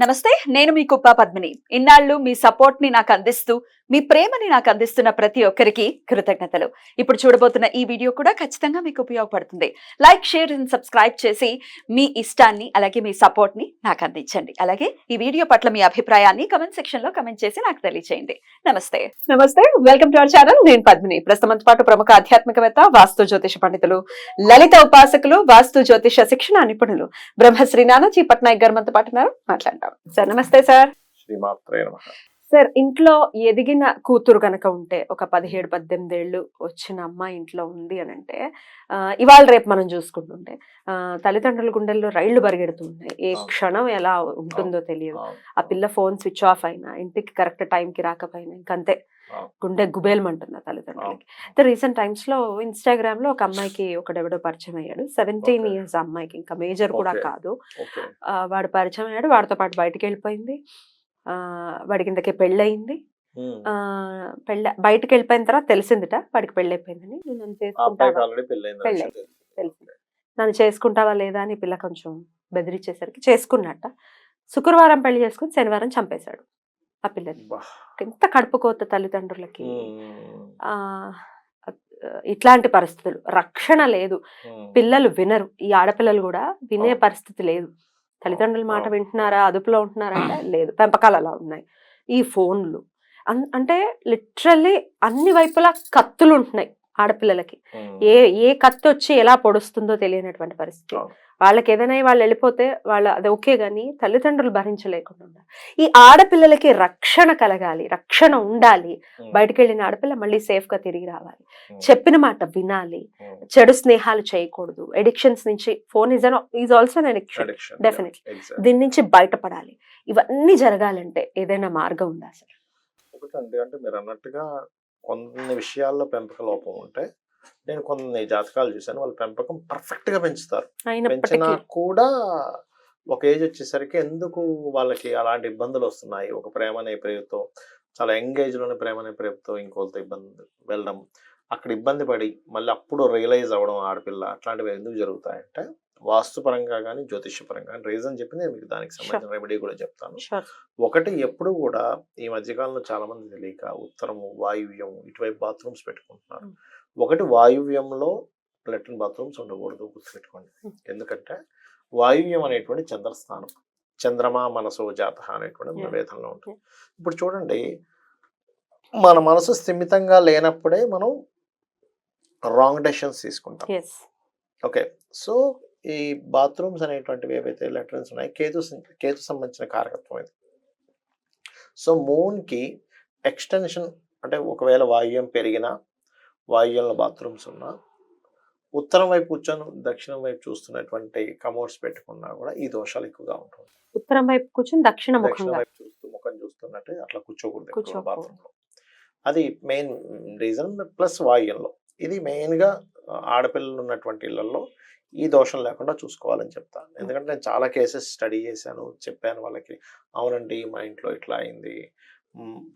నమస్తే, నేను మీ కుప్ప పద్మిని. ఇన్నాళ్ళు మీ సపోర్ట్ ని నాకు అందిస్తూ, మీ ప్రేమని నాకు అందిస్తున్న ప్రతి ఒక్కరికి కృతజ్ఞతలు. ఇప్పుడు చూడబోతున్న ఈ వీడియో కూడా ఖచ్చితంగా మీకు ఉపయోగపడుతుంది. లైక్, షేర్ అండ్ సబ్స్క్రైబ్ చేసి మీ ఇష్టాన్ని అలాగే మీ సపోర్ట్ ని నాకు అందించండి. అలాగే ఈ వీడియో పట్ల మీ అభిప్రాయాన్ని కమెంట్ సెక్షన్ లో కమెంట్ చేసి నాకు తెలియజేయండి. నమస్తే. Welcome to our channel. నేను పద్మిని. ప్రస్తుతంతో పాటు ప్రముఖ ఆధ్యాత్మికవేత్త, వాస్తు జ్యోతిష పండితులు, లలిత ఉపాసకులు, వాస్తు జ్యోతిష శిక్షణ నిపుణులు బ్రహ్మశ్రీ నానాజీ పట్నాయక్ గారు మనతో పాటు ఉన్నారు. మాట్లాడతాం. సార్ నమస్తే. సార్ శ్రీమాత్రే నమః. సార్, ఇంట్లో ఎదిగిన కూతురు గనక ఉంటే, ఒక 17-18 ఏళ్ళు వచ్చిన అమ్మాయి ఇంట్లో ఉంది అని అంటే, ఇవాళ రేపు మనం చూసుకుంటుంటే తల్లిదండ్రుల గుండెల్లో రైళ్లు పరిగెడుతున్నాయి. ఏ క్షణం ఎలా ఉంటుందో తెలియదు. ఆ పిల్ల ఫోన్ స్విచ్ ఆఫ్ అయినా, ఇంటికి కరెక్ట్ టైంకి రాకపోయినా ఇంకంతే గుండె గుబేలమంటుంది ఆ తల్లిదండ్రులకి. అయితే రీసెంట్ టైమ్స్ లో ఇన్స్టాగ్రామ్ లో ఒక అమ్మాయికి ఒకడెవడో పరిచయం అయ్యాడు. 17 ఇయర్స్ అమ్మాయికి, ఇంకా మేజర్ కూడా కాదు. వాడు పరిచయం అయ్యాడు, వాడితో పాటు బయటికి వెళ్ళిపోయింది. వాడికి ఇంతకే పెళ్ళయింది. బయటకు వెళ్ళిపోయిన తర్వాత తెలిసిందిట వాడికి పెళ్ళైపోయిందని. నన్ను చేసుకుంటావా, తెలిసింది, నన్ను చేసుకుంటావా లేదా అని పిల్ల కొంచెం బెదిరించేసరికి చేసుకున్నట్ట. శుక్రవారం పెళ్లి చేసుకుని శనివారం చంపేశాడు ఆ పిల్లని. ఎంత కడుపుకోత తల్లిదండ్రులకి. ఇట్లాంటి పరిస్థితులు, రక్షణ లేదు, పిల్లలు వినరు. ఈ ఆడపిల్లలు కూడా వినే పరిస్థితి లేదు. తల్లిదండ్రుల మాట వింటున్నారా, అదుపులో ఉంటున్నారా అంటే లేదు. పెంపకాలు అలా ఉన్నాయి. ఈ ఫోన్లు అంటే లిటరల్లీ అన్ని వైపులా కత్తులు ఉంటున్నాయి ఆడపిల్లలకి. ఏ కత్తి వచ్చి ఎలా పొడుస్తుందో తెలియనటువంటి పరిస్థితి. వాళ్ళకి ఏదైనా వాళ్ళు వెళ్ళిపోతే అది ఓకే, గానీ తల్లిదండ్రులు భరించలేకుండా. ఈ ఆడపిల్లలకి రక్షణ కలగాలి, రక్షణ ఉండాలి. బయటకు వెళ్ళిన ఆడపిల్ల మళ్ళీ సేఫ్ గా తిరిగి రావాలి, చెప్పిన మాట వినాలి, చెడు స్నేహాలు చేయకూడదు. ఎడిక్షన్స్ నుంచి, phone is also an addiction, definitely. దీని నుంచి బయటపడాలి. ఇవన్నీ జరగాలంటే ఏదైనా మార్గం ఉందా సార్? ఒకటండి, అంటే మీరు అన్నట్టుగా కొన్ని విషయాల్లో పెంపక లోపం ఉంటే, నేను కొన్ని జాతకాలు చూశాను. వాళ్ళ పెంపకం పర్ఫెక్ట్ గా పెంచుతారు. పెంచినా కూడా ఒక ఏజ్ వచ్చేసరికి ఎందుకు వాళ్ళకి అలాంటి ఇబ్బందులు వస్తున్నాయి. ఒక ప్రేమ అనే ప్రేమతో, చాలా యంగ్ ఏజ్ లోనే ప్రేమ అనే ప్రేమతో ఇంకోళ్ళతో ఇబ్బంది వెళ్ళడం, అక్కడ ఇబ్బంది పడి మళ్ళీ అప్పుడు రియలైజ్ అవ్వడం ఆడపిల్ల, అట్లాంటివి ఎందుకు జరుగుతాయంటే వాస్తుపరంగా కానీ జ్యోతిష్యపరంగా కానీ రీజన్ చెప్పి నేను మీకు దానికి సంబంధించిన రెమెడీ కూడా చెప్తాను. ఒకటి, ఎప్పుడు కూడా ఈ మధ్యకాలంలో చాలా మంది తెలియక ఉత్తరము, వాయువ్యం ఇటువైపు బాత్రూమ్స్ పెట్టుకుంటున్నారు. ఒకటి, వాయువ్యంలో లెట్రిన్ బాత్రూమ్స్ ఉండకూడదు, గుర్తుపెట్టుకోండి. ఎందుకంటే వాయువ్యం అనేటువంటి చంద్రస్థానం, చంద్రమా మనసో జాత అనేటువంటి మన వేదంలో ఉంటుంది. ఇప్పుడు చూడండి, మన మనసు స్థిమితంగా లేనప్పుడే మనం రాంగ్ డెసిషన్స్ తీసుకుంటాం. ఓకే, సో ఈ బాత్రూమ్స్ అనేటువంటివి ఏవైతే లెట్రిన్స్ ఉన్నాయో, కేతు సంబంధించిన కారకత్వం ఇది. సో మూన్కి ఎక్స్టెన్షన్, అంటే ఒకవేళ వాయువ్యం పెరిగినా, వాయువ్యంలో బాత్రూమ్స్ ఉన్నా, ఉత్తరం వైపు కూర్చొని దక్షిణం వైపు చూస్తున్నటువంటి కమోడ్స్ పెట్టుకున్నా కూడా ఈ దోషాలు ఎక్కువగా ఉంటుంది. ఉత్తరం వైపు కూర్చొని దక్షిణ వైపు చూస్తూ ముఖం చూస్తున్నట్టు అట్లా కూర్చోకూడదు బాత్రూంలో. అది మెయిన్ రీజన్. ప్లస్ వాయువ్యంలో, ఇది మెయిన్ గా ఆడపిల్లలు ఉన్నటువంటి ఇళ్లలో ఈ దోషం లేకుండా చూసుకోవాలని చెప్తాను. ఎందుకంటే నేను చాలా కేసెస్ స్టడీ చేశాను, చెప్పాను వాళ్ళకి. అవునండి, మా ఇంట్లో ఇట్లా అయింది,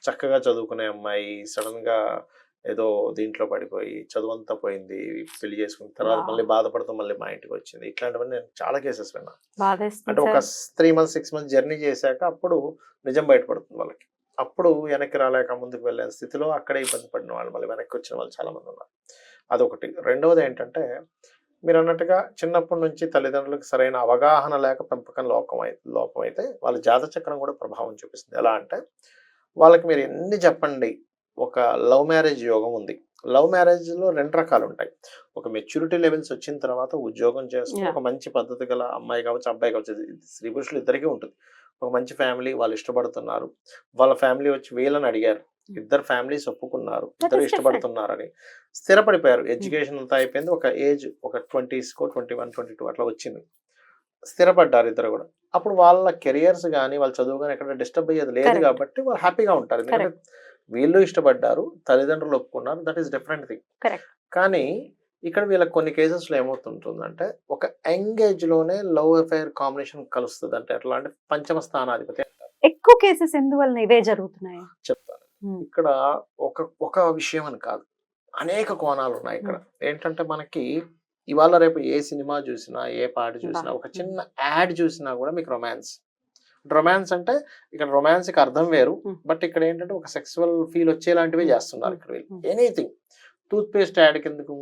చక్కగా చదువుకునే అమ్మాయి సడన్ గా ఏదో దీంట్లో పడిపోయి చదువంతా పోయింది, పెళ్లి చేసుకున్న తర్వాత మళ్ళీ బాధపడుతూ మళ్ళీ మా ఇంటికి వచ్చింది. ఇట్లాంటివన్నీ నేను చాలా కేసెస్ విన్నాను. అంటే ఒక 3 months 6 months జర్నీ చేశాక అప్పుడు నిజం బయటపడుతుంది వాళ్ళకి. అప్పుడు వెనక్కి రాలేక ముందుకు వెళ్ళే స్థితిలో అక్కడే ఇబ్బంది పడిన వాళ్ళు మళ్ళీ వెనక్కి వచ్చిన వాళ్ళు చాలా మంది ఉన్నారు. అదొకటి. రెండవది ఏంటంటే, మీరు అన్నట్టుగా చిన్నప్పటి నుంచి తల్లిదండ్రులకు సరైన అవగాహన లేక పెంపకం లోపం అయితే వాళ్ళ జాత చక్రం కూడా ప్రభావం చూపిస్తుంది. ఎలా అంటే, వాళ్ళకి మీరు ఎన్ని చెప్పండి, ఒక లవ్ మ్యారేజ్ యోగం ఉంది. లవ్ మ్యారేజ్ లో 2 రకాలు ఉంటాయి. ఒక మెచ్యూరిటీ లెవెల్స్ వచ్చిన తర్వాత ఉద్యోగం చేస్తూ ఒక మంచి పద్ధతి గల అమ్మాయి కావచ్చు, అబ్బాయి కావచ్చు, స్త్రీ పురుషులు ఇద్దరికీ ఉంటుంది. ఒక మంచి ఫ్యామిలీ, వాళ్ళు ఇష్టపడుతున్నారు, వాళ్ళ ఫ్యామిలీ వచ్చి వీళ్ళని అడిగారు, ఇద్దరు ఫ్యామిలీస్ ఒప్పుకున్నారు, ఇద్దరు ఇష్టపడుతున్నారని స్థిరపడిపోయారు. ఎడ్యుకేషన్ అంతా అయిపోయింది, ఒక ఏజ్ ఒక 20s 21, 22 అట్లా వచ్చింది, స్థిరపడ్డారు ఇద్దరు కూడా. అప్పుడు వాళ్ళ కెరియర్స్ కానీ వాళ్ళ చదువు కానీ ఎక్కడ డిస్టర్బ్ అయ్యేది లేదు కాబట్టి వాళ్ళు హ్యాపీగా ఉంటారు. ఎందుకంటే వీళ్ళు ఇష్టపడ్డారు, తల్లిదండ్రులు ఒప్పుకున్నారు, దట్ ఈస్ డిఫరెంట్ థింగ్. కానీ ఇక్కడ వీళ్ళకి కొన్ని కేసెస్లో ఏమవుతుంటుందంటే, ఒక యంగ్ ఏజ్ లోనే లవ్ అఫైర్ కాంబినేషన్ కలుస్తుంది. అంటే ఎట్లా అంటే పంచమ స్థానాధిపతి అంటారు. ఎక్కువ కేసెస్ ఎందువల్ల ఇవే జరుగుతున్నాయి చెప్తాను. ఇక్కడ ఒక విషయం అని కాదు, అనేక కోణాలు ఉన్నాయి ఇక్కడ. ఏంటంటే మనకి ఇవాళ రేపు ఏ సినిమా చూసినా, ఏ పాట చూసినా, ఒక చిన్న యాడ్ చూసినా కూడా మీకు రొమాన్స్, రొమాన్స్ అంటే ఇక్కడ రొమాన్స్ కి అర్థం వేరు, Hmm. బట్ ఇక్కడ ఏంటంటే ఒక సెక్సువల్ ఫీల్ వచ్చేలాంటివి చేస్తున్నారు ఇక్కడ వీళ్ళు. Hmm. Anything, toothpaste ad కిందకు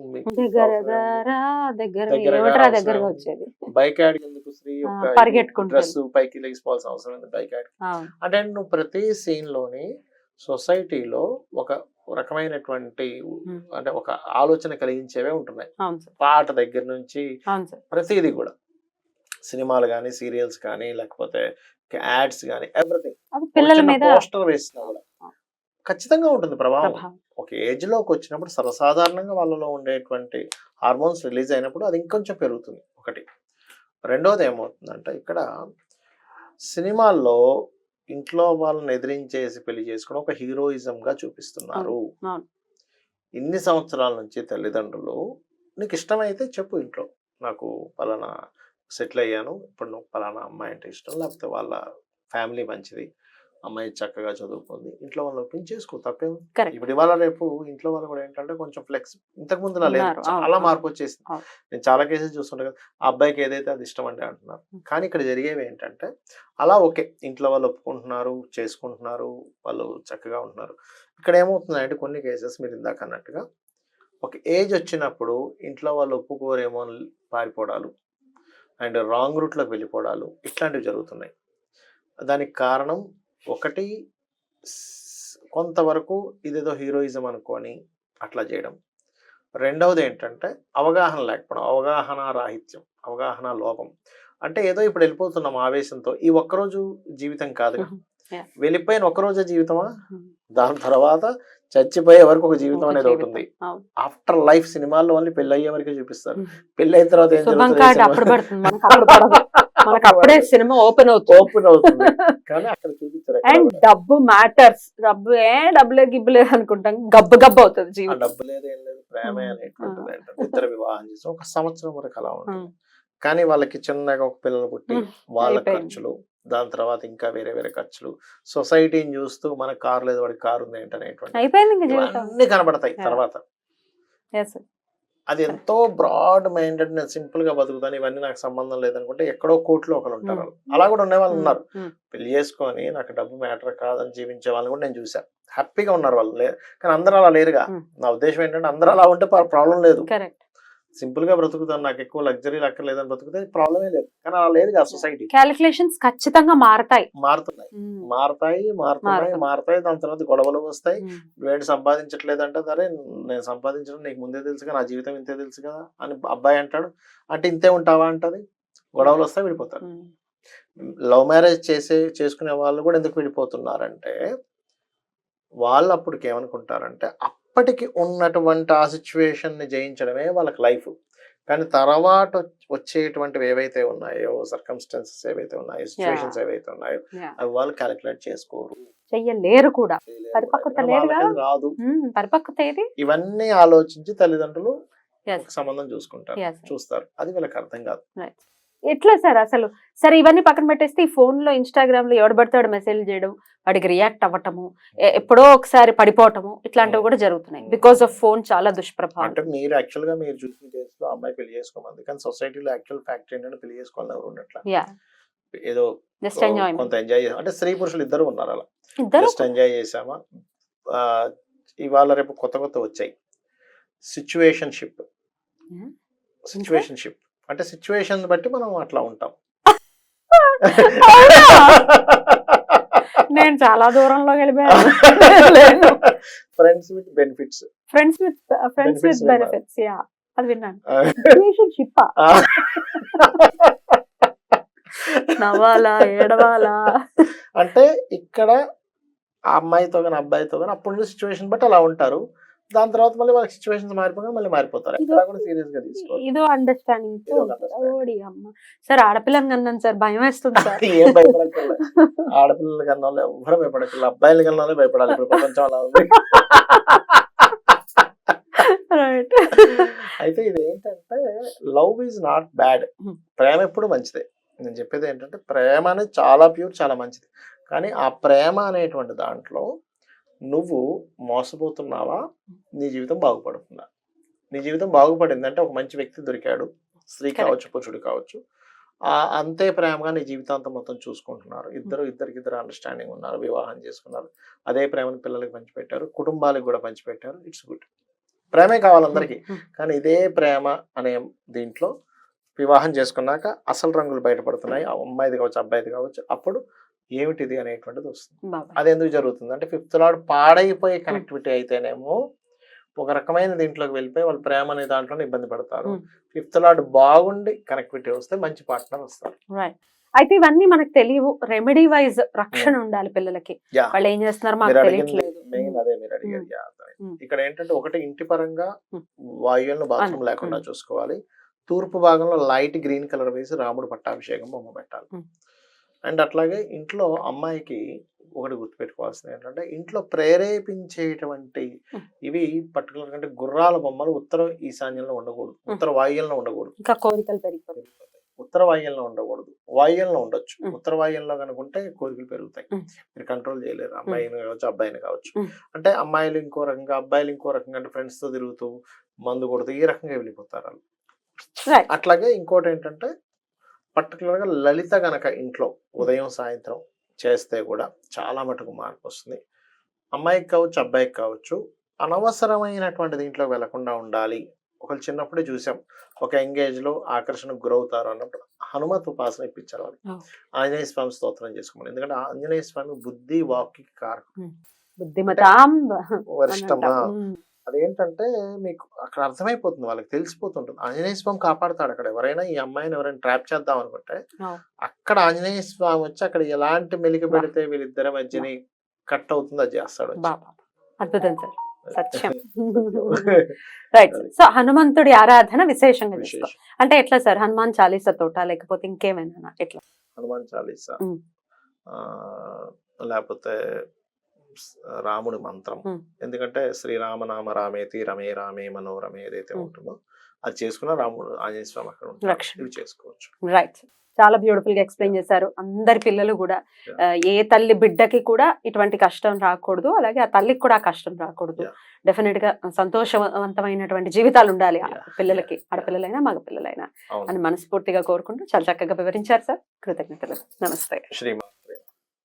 దగ్గరగా వచ్చేది బైక్ యాడ్ కిందకు స్త్రీ యొక్క పరిగెట్టుకుంటారు. డ్రెస్ పైకి లెగిపోవాల్సిన అవసరం ఉంది బైక్ యాడ్. అంటే నువ్వు ప్రతి సీన్ లోని సొసైటీలో ఒక రకమైనటువంటి అంటే ఒక ఆలోచన కలిగించేవే ఉంటున్నాయి. పాట దగ్గర నుంచి ప్రతిదీ కూడా, సినిమాలు కానీ సీరియల్స్ కానీ లేకపోతే యాడ్స్ కానీ ఎవ్రీథింగ్, పిల్లల మీద పోస్టర్ వేసినా కూడా ఖచ్చితంగా ఉంటుంది ప్రభావం. ఒక ఏజ్ లోకి వచ్చినప్పుడు సర్వసాధారణంగా వాళ్ళలో ఉండేటువంటి హార్మోన్స్ రిలీజ్ అయినప్పుడు అది ఇంకొంచెం పెరుగుతుంది ఒకటి. రెండోది ఏమవుతుందంటే ఇక్కడ సినిమాల్లో ఇంట్లో వాళ్ళని ఎదిరించేసి పెళ్లి చేసుకోవడం ఒక హీరోయిజం గా చూపిస్తున్నారు. ఇన్ని సంవత్సరాల నుంచి తల్లిదండ్రులు నీకు ఇష్టమైతే చెప్పు ఇంట్లో, నాకు పలానా సెటిల్ అయ్యాను, ఇప్పుడు నువ్వు పలానా అమ్మాయి అంటే ఇష్టం, లేకపోతే వాళ్ళ ఫ్యామిలీ మంచిది, అమ్మాయి చక్కగా చదువుకుంది, ఇంట్లో వాళ్ళు ఒప్పించి చేసుకో, తప్పేం. ఇప్పుడు ఇవాళ రేపు ఇంట్లో వాళ్ళు కూడా ఏంటంటే కొంచెం ఫ్లెక్స్, ఇంతకు ముందు లేదు, చాలా మార్పు వచ్చేసింది. నేను చాలా కేసెస్ చూస్తుంటా కదా, ఆ అబ్బాయికి ఏదైతే అది ఇష్టం అంటే అంటున్నారు. కానీ ఇక్కడ జరిగేవి ఏంటంటే అలా ఓకే, ఇంట్లో వాళ్ళు ఒప్పుకుంటున్నారు, చేసుకుంటున్నారు, వాళ్ళు చక్కగా ఉంటున్నారు. ఇక్కడ ఏమవుతుందంటే కొన్ని కేసెస్ మీరు ఇందాక అన్నట్టుగా ఒక ఏజ్ వచ్చినప్పుడు ఇంట్లో వాళ్ళు ఒప్పుకోరేమో పారిపోవడాలు అండ్ రాంగ్ రూట్లోకి వెళ్ళిపోవడాలు ఇట్లాంటివి జరుగుతున్నాయి. దానికి కారణం ఒకటి, కొంతవరకు ఇదేదో హీరోయిజం అనుకొని అట్లా చేయడం. రెండవది ఏంటంటే అవగాహన లేకపోవడం, అవగాహన రాహిత్యం, అవగాహన లోపం. అంటే ఏదో ఇప్పుడు వెళ్ళిపోతున్నాం ఆవేశంతో, ఈ ఒక్కరోజు జీవితం కాదుగా, వెళ్ళిపోయిన ఒక్కరోజే జీవితమా, దాని తర్వాత చచ్చిపోయే వరకు ఒక జీవితం అనేది ఉంటుంది. ఆఫ్టర్ లైఫ్ సినిమాల్లో ఓన్లీ పెళ్లి అయ్యే వరకే చూపిస్తారు. పెళ్లి అయిన తర్వాత ఏం అప్పుడే సినిమా ఓపెన్ అవుతుంది కానీ అక్కడ చూపించారు. అండ్ డబ్బు మ్యాటర్స్, డబ్బులే గిబ్బులే అనుకుంటాం, గబ్బు గబ్బు అవుతుంది జీవితం. డబ్బు లేదు ఏం లేదు, ప్రేమే అనేటువంటిది ఏంటంటే ఇద్దరు వివాహం చేసి ఒక సంవత్సరం వరకు అలా ఉంటుంది. కానీ వాళ్ళకి చిన్నగా ఒక పిల్లలు పుట్టి వాళ్ళ ఖర్చులు, దాని తర్వాత ఇంకా వేరే వేరే ఖర్చులు, సొసైటీని చూస్తూ మన కారు లేదు వాడికి కారు ఉంది ఏంటనేటువంటి అన్ని కనబడతాయి తర్వాత. అది ఎంతో బ్రాడ్ మైండెడ్, నేను సింపుల్ గా బతుకుతాను, ఇవన్నీ నాకు సంబంధం లేదనుకుంటే ఎక్కడో కోర్టులో ఒకరు ఉంటారు. అలా కూడా ఉండే వాళ్ళు ఉన్నారు. పెళ్లి చేసుకొని నాకు డబ్బు మ్యాటర్ కాదని జీవించే వాళ్ళని కూడా నేను చూసాను, హ్యాపీగా ఉన్నారు వాళ్ళు. కానీ అందరూ అలా లేరుగా. నా ఉద్దేశం ఏంటంటే అందరూ అలా ఉంటే ప్రాబ్లం లేదు, సింపుల్ గా బ్రతుకుతాను, నాకు ఎక్కువ లగ్జరీ అక్కర్లేదని బ్రతుకుతే ప్రాబ్లమే లేదు. కానీ అలా లేదు కదా సొసైటీ. క్యాలిక్యులేషన్స్ ఖచ్చితంగా మారుతున్నాయి. దాని తర్వాత గొడవలు వస్తాయి. నువ్వేంటి సంపాదించట్లేదంటే, సరే నేను సంపాదించడం నీకు ముందే తెలుసు కదా, నా జీవితం ఇంతే తెలుసు కదా అని అబ్బాయి అంటాడు. అంటే ఇంతే ఉంటావా అంటది, గొడవలు వస్తాయి, విడిపోతారు. లవ్ మ్యారేజ్ చేసుకునే వాళ్ళు కూడా ఎందుకు విడిపోతున్నారంటే వాళ్ళు అప్పటికి ఏమనుకుంటారంటే అప్పటికి ఉన్నటువంటి ఆ సిచ్యువేషన్ ని జయించడమే వాళ్ళకి లైఫ్. కానీ తర్వాత వచ్చేటువంటివి ఏవైతే ఉన్నాయో, సర్కమ్స్టాన్సెస్ ఏవైతే ఉన్నాయో, సిచ్యువేషన్స్ ఏవైతే ఉన్నాయో అవి వాళ్ళు క్యాలిక్యులేట్ చేసుకోరు, చెయ్యలేరు కూడా. రాదు. ఇవన్నీ ఆలోచించి తల్లిదండ్రులు సంబంధం చూస్తారు. అది వీళ్ళకి అర్థం కాదు. ఎట్లా సార్ అసలు? సరే ఇవన్నీ పక్కన పెట్టేస్తే ఈ ఫోన్ లో ఇన్స్టాగ్రామ్ లో ఎవడు పడితే వాడు మెసేజ్ చేయడం, వాడికి రియాక్ట్ అవ్వటము, ఎప్పుడో ఒకసారి పడిపోవటము, ఇట్లాంటివి కూడా జరుగుతున్నాయి బికాస్ ఆఫ్ ఫోన్. చాలా దుష్ప్రభావం. అంటే మీరు యాక్చువల్ గా మీరు చూసిన కేసులో అమ్మాయి పెళ్లి చేసుకోమంది, కానీ సొసైటీలో యాక్చువల్ ఫ్యాక్ట్ ఏంటంటే పెళ్లి చేసుకోవాలని ఎవరు ఉండట్లా. ఏదో కొంత ఎంజాయ్ చేసాం అంటే స్త్రీ పురుషులు ఇద్దరు ఉన్నారు, అలా జస్ట్ ఎంజాయ్ చేసామా. ఇవాళ రేపు కొత్త వచ్చాయి సిచ్యువేషన్షిప్ అంటే సిచ్యువేషన్ బట్టి మనం అట్లా ఉంటాం. నేను చాలా దూరంలో వెళ్ళిపోయాను. ఫ్రెండ్స్ విత్ బెనిఫిట్స్, అది విన్నాను. రిలేషన్షిప్ నవ్వాలా ఏడవాలా అంటే ఇక్కడ ఆ అమ్మాయితో కానీ అబ్బాయితో కానీ అప్పుడు సిచ్యువేషన్ బట్టి అలా ఉంటారు. దాని తర్వాత మళ్ళీ వాళ్ళకి సిచ్యువేషన్స్ మారిపోయి మళ్ళీ మారిపోతారు. సీరియస్ గా తీసుకోవాలి. ఇదో అండర్స్టాండింగ్. సార్ ఆడపిల్లని కన్నాను సార్, భయం వేస్తుంది సార్. ఏం భయపడక్కర్లే, ఆడపిల్లల కన్నా ఎవరు భయపడక్కర్లే, అబ్బాయిల కన్నా భయపడాలి. ఇప్పుడు ప్రపంచం అలా ఉంది. అయితే ఇది ఏంటంటే లవ్ ఈజ్ నాట్ బ్యాడ్. ప్రేమ ఎప్పుడు మంచిదే. నేను చెప్పేది ఏంటంటే ప్రేమ అనేది చాలా ప్యూర్, చాలా మంచిది. కానీ ఆ ప్రేమ అనేటువంటి దాంట్లో నువ్వు మోసపోతున్నావా, నీ జీవితం బాగుపడుతుందా? నీ జీవితం బాగుపడింది అంటే ఒక మంచి వ్యక్తి దొరికాడు, స్త్రీ కావచ్చు పురుషుడు కావచ్చు, అంతే ప్రేమగా నీ జీవితాంతం మొత్తం చూసుకుంటున్నారు. ఇద్దరికిద్దరు అండర్‌స్టాండింగ్ ఉన్నారు. వివాహం చేసుకున్నారు. అదే ప్రేమను పిల్లలకి పంచిపెట్టారు. కుటుంబాలకు గూడా పంచిపెట్టారు. It's good. ప్రేమే కావాలి అందరికీ. కానీ ఇదే ప్రేమ అనే దీంట్లో వివాహం చేసుకున్నాక అసలు రంగులు బయటపడుతున్నాయి. అమ్మాయిది కావచ్చు, అబ్బాయిది కావచ్చు. అప్పుడు ఏమిటిది అనేటువంటిది వస్తుంది. బాబాయ్. అదెందుకు జరుగుతుంది అంటే ఫిఫ్త్ లార్డ్ పాడైపోయే కనెక్టివిటీ అయితేనేమో ఒక రకమైన దీంట్లోకి వెళ్ళిపోయి వాళ్ళు ప్రేమ అనే దాంట్లోనే ఇబ్బంది పడతారు. ఫిఫ్త్ లార్డ్ బాగుండి కనెక్టివిటీ వస్తే మంచి పార్ట్నర్ వస్తారు. రైట్. అయితే ఇవన్నీ మనకు తెలియవు. రెమెడీ వైజ్ రక్షణ ఉండాలి పిల్లలకి. Yeah. వాళ్ళు ఏం చేస్తున్నారు మాకు మీరు అడిగింది తెలియట్లేదు. మెయిన్ అదే మీరు అడిగేది. Yeah, Hmm. ఇక్కడ ఏంటంటే ఒకటి ఇంటి పరంగా Hmm. వాయువులను బాత్రూమ్ Hmm. లేకుండా చూసుకోవాలి. తూర్పు భాగంలో లైట్ గ్రీన్ కలర్ వేసి రాముడు పట్టాభిషేకం బొమ్మ పెట్టాలి. అండ్ అట్లాగే ఇంట్లో అమ్మాయికి ఒకటి గుర్తుపెట్టుకోవాల్సింది ఏంటంటే ఇంట్లో ప్రేరేపించేటువంటి ఇవి పర్టికులర్ అంటే గుర్రాల బొమ్మలు ఉత్తర ఈశాన్యంలో ఉండకూడదు, ఉత్తర వాయువ్యంలో ఉండకూడదు. ఇంకా కోరికలు పెరిగిపోతాయి. ఉత్తర వాయువ్యంలో ఉండకూడదు, వాయువ్యంలో ఉండొచ్చు. ఉత్తర వాయువ్యంలో కనుకుంటే కోరికలు పెరుగుతాయి. మీరు కంట్రోల్ చేయలేరు. అమ్మాయిని కావచ్చు, అబ్బాయిని కావచ్చు. అంటే అమ్మాయిలు ఇంకో రకంగా, అబ్బాయిలు ఇంకో రకంగా, అంటే ఫ్రెండ్స్ తో తిరుగుతూ మందు కొడుతూ ఈ రకంగా వెళ్ళిపోతారు వాళ్ళు. అట్లాగే ఇంకోటి ఏంటంటే పర్టికులర్గా లలిత గనక ఇంట్లో ఉదయం సాయంత్రం చేస్తే కూడా చాలా మటుకు మార్పు వస్తుంది. అమ్మాయికి కావచ్చు, అబ్బాయికి కావచ్చు. అనవసరమైనటువంటి దీంట్లో వెళ్లకుండా ఉండాలి. ఒకళ్ళు చిన్నప్పుడే చూసాం, ఒక ఎంగేజ్ లో ఆకర్షణకు గురవుతారు అన్నప్పుడు హనుమత్ ఉపాసన ఇప్పించారు వాళ్ళు. ఆంజనేయ స్వామి స్తోత్రం చేసుకోమని. ఎందుకంటే ఆంజనేయ స్వామి బుద్ధి వాక్కి కారకం, బుద్ధిమతాం వరిష్టమా. అదేంటంటే మీకు అక్కడ అర్థమైపోతుంది, వాళ్ళకి తెలిసిపోతుంటుంది. ఆంజనేయ స్వామి కాపాడుతాడు. అక్కడ ఎవరైనా ఈ అమ్మాయిని ఎవరైనా ట్రాప్ చేద్దాం అనుకుంటే అక్కడ ఆంజనేయ స్వామి వచ్చి అక్కడ ఎలాంటి మెలిక పెడితే వీళ్ళిద్దరి మధ్యని కట్ అవుతుంది అది చేస్తాడు. అద్భుతం సార్, సత్యం. రైట్. సో హనుమంతుడి ఆరాధన విశేషంగా చేసుకో అంటే ఎట్లా సార్? హనుమాన్ చాలీసా తోట లేకపోతే ఇంకేమైనా ఎట్లా? హనుమాన్ చాలీసా లేకపోతే రాముడి మంత్రం. ఎందుకంటే శ్రీరామనామ రామేతి రమే రామే మనోరమే ఏదైతే ఉంటుందో అది చేసుకున్న రాముడు ఆంజనేయ స్వామి అక్కడ ఉంటాడు. ఇవి చేసుకోవచ్చు. రైట్. చాలా బ్యూటిఫుల్ గా ఎక్స్ప్లెయిన్ చేశారు. అందరి పిల్లలు కూడా ఏ తల్లి బిడ్డకి కూడా ఇటువంటి కష్టం రాకూడదు, అలాగే ఆ తల్లికి కూడా కష్టం రాకూడదు. డెఫినెట్ గా సంతోషవంతమైనటువంటి జీవితాలు ఉండాలి పిల్లలకి, ఆడపిల్లలైనా మగ పిల్లలైనా అని మనస్ఫూర్తిగా కోరుకుంటూ చాలా చక్కగా వివరించారు సార్. కృతజ్ఞతలు. నమస్తే. శ్రీమా.